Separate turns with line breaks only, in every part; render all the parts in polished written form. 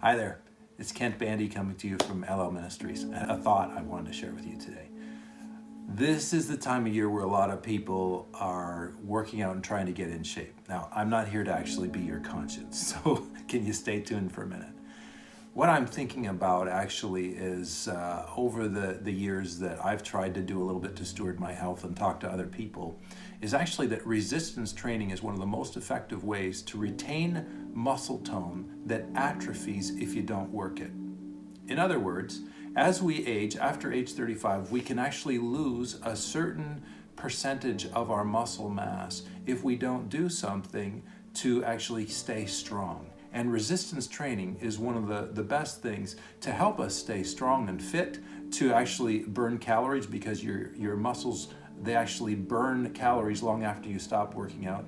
Hi there, it's Kent Bandy coming to you from LL Ministries. A thought I wanted to share with you today. This is the time of year where a lot of people are working out and trying to get in shape. Now, I'm not here to actually be your conscience, so can you stay tuned for a minute? What I'm thinking about actually is over the years that I've tried to do a little bit to steward my health and talk to other people, is actually that resistance training is one of the most effective ways to retain muscle tone that atrophies if you don't work it. In other words, as we age, after age 35, we can actually lose a certain percentage of our muscle mass if we don't do something to actually stay strong. And resistance training is one of the best things to help us stay strong and fit, to actually burn calories, because your muscles, they actually burn calories long after you stop working out.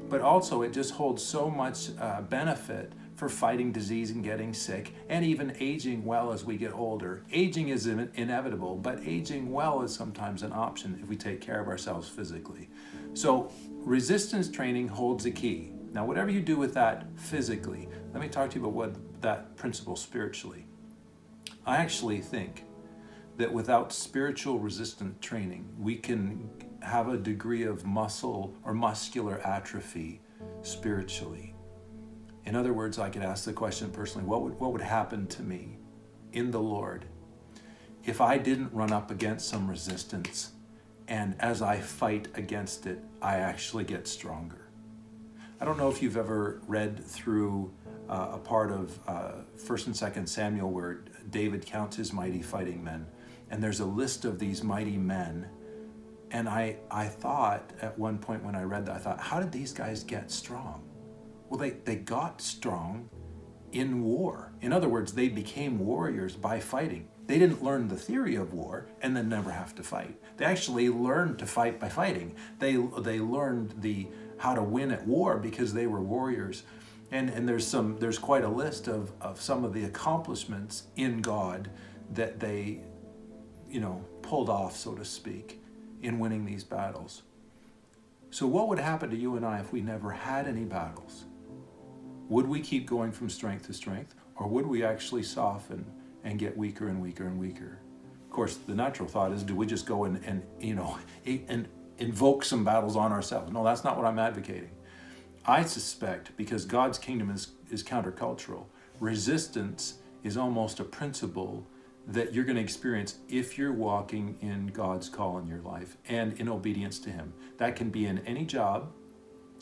But also it just holds so much benefit for fighting disease and getting sick, and even aging well as we get older. Aging is inevitable, but aging well is sometimes an option if we take care of ourselves physically. So resistance training holds a key. Now, whatever you do with that physically, let me talk to you about what that principle spiritually. I actually think that without spiritual resistance training, we can have a degree of muscle or muscular atrophy spiritually. In other words, I could ask the question personally, what would happen to me in the Lord if I didn't run up against some resistance, and as I fight against it, I actually get stronger? I don't know if you've ever read through a part of 1st and 2nd Samuel where David counts his mighty fighting men, and there's a list of these mighty men. And I thought at one point when I read that, I thought, how did these guys get strong? Well, they got strong in war. In other words, they became warriors by fighting. They didn't learn the theory of war and then never have to fight. They actually learned to fight by fighting. They learned how to win at war because they were warriors. And there's quite a list of some of the accomplishments in God that they, pulled off, so to speak, in winning these battles. So what would happen to you and I if we never had any battles? Would we keep going from strength to strength, or would we actually soften and get weaker and weaker and weaker? Of course, the natural thought is, do we just go and invoke some battles on ourselves? No, that's not what I'm advocating. I suspect, because God's kingdom is countercultural, resistance is almost a principle that you're going to experience if you're walking in God's call in your life and in obedience to Him. That can be in any job,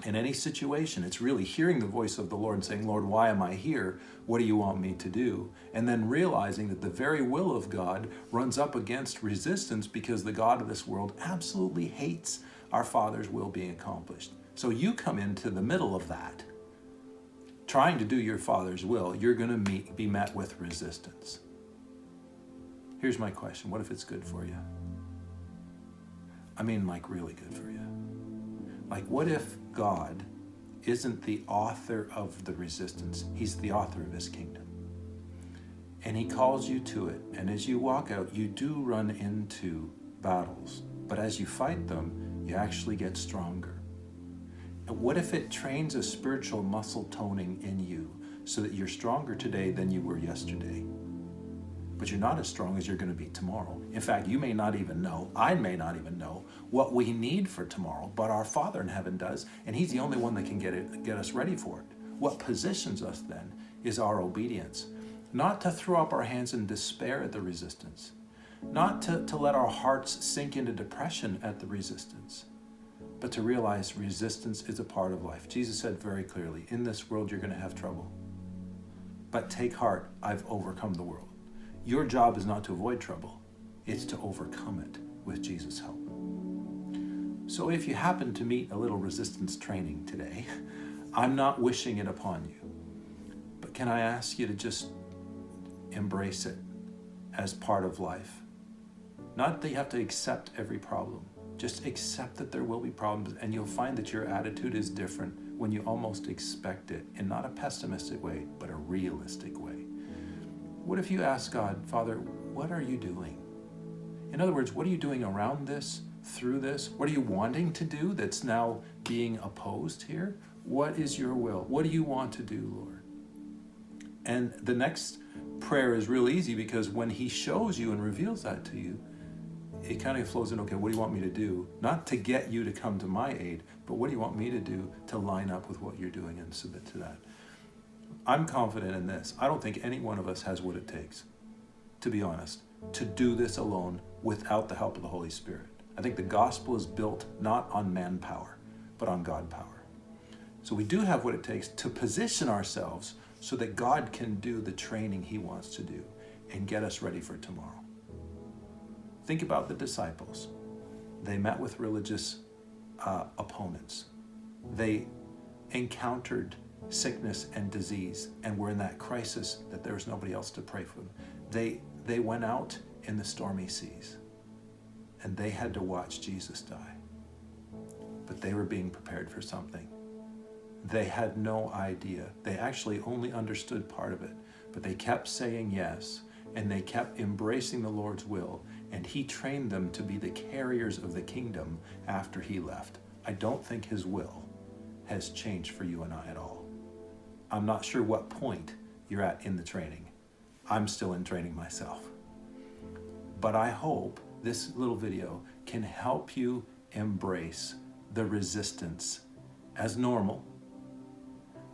in any situation. It's really hearing the voice of the Lord and saying, Lord, why am I here? What do you want me to do? And then realizing that the very will of God runs up against resistance, because the God of this world absolutely hates our Father's will being accomplished. So you come into the middle of that, trying to do your Father's will, you're going to be met with resistance. Here's my question. What if it's good for you? I mean, like really good for you. Like, what if God isn't the author of the resistance? He's the author of His kingdom. And He calls you to it. And as you walk out, you do run into battles. But as you fight them, you actually get stronger. And what if it trains a spiritual muscle toning in you so that you're stronger today than you were yesterday? But you're not as strong as you're going to be tomorrow. In fact, you may not even know, I may not even know what we need for tomorrow, but our Father in heaven does, and He's the only one that can get us ready for it. What positions us then is our obedience. Not to throw up our hands in despair at the resistance. Not to let our hearts sink into depression at the resistance, but to realize resistance is a part of life. Jesus said very clearly, in this world you're going to have trouble. But take heart, I've overcome the world. Your job is not to avoid trouble, it's to overcome it with Jesus' help. So if you happen to meet a little resistance training today, I'm not wishing it upon you. But can I ask you to just embrace it as part of life? Not that you have to accept every problem. Just accept that there will be problems, and you'll find that your attitude is different when you almost expect it, in not a pessimistic way, but a realistic way. What if you ask God, Father, what are you doing? In other words, what are you doing around this, through this? What are you wanting to do that's now being opposed here? What is your will? What do you want to do, Lord? And the next prayer is real easy, because when he shows you and reveals that to you, it kind of flows in, okay, what do you want me to do? Not to get you to come to my aid, but what do you want me to do to line up with what you're doing and submit to that? I'm confident in this. I don't think any one of us has what it takes, to be honest, to do this alone without the help of the Holy Spirit. I think the gospel is built not on manpower, but on God power. So we do have what it takes to position ourselves so that God can do the training he wants to do and get us ready for tomorrow. Think about the disciples. They met with religious opponents. They encountered sickness and disease and were in that crisis that there was nobody else to pray for them. They went out in the stormy seas and they had to watch Jesus die. But they were being prepared for something. They had no idea. They actually only understood part of it, but they kept saying yes, and they kept embracing the Lord's will, and he trained them to be the carriers of the kingdom after he left. I don't think his will has changed for you and I at all. I'm not sure what point you're at in the training. I'm still in training myself. But I hope this little video can help you embrace the resistance as normal,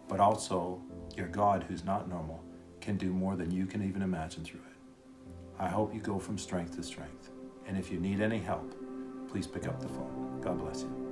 but also your God, who's not normal, can do more than you can even imagine through it. I hope you go from strength to strength. And if you need any help, please pick up the phone. God bless you.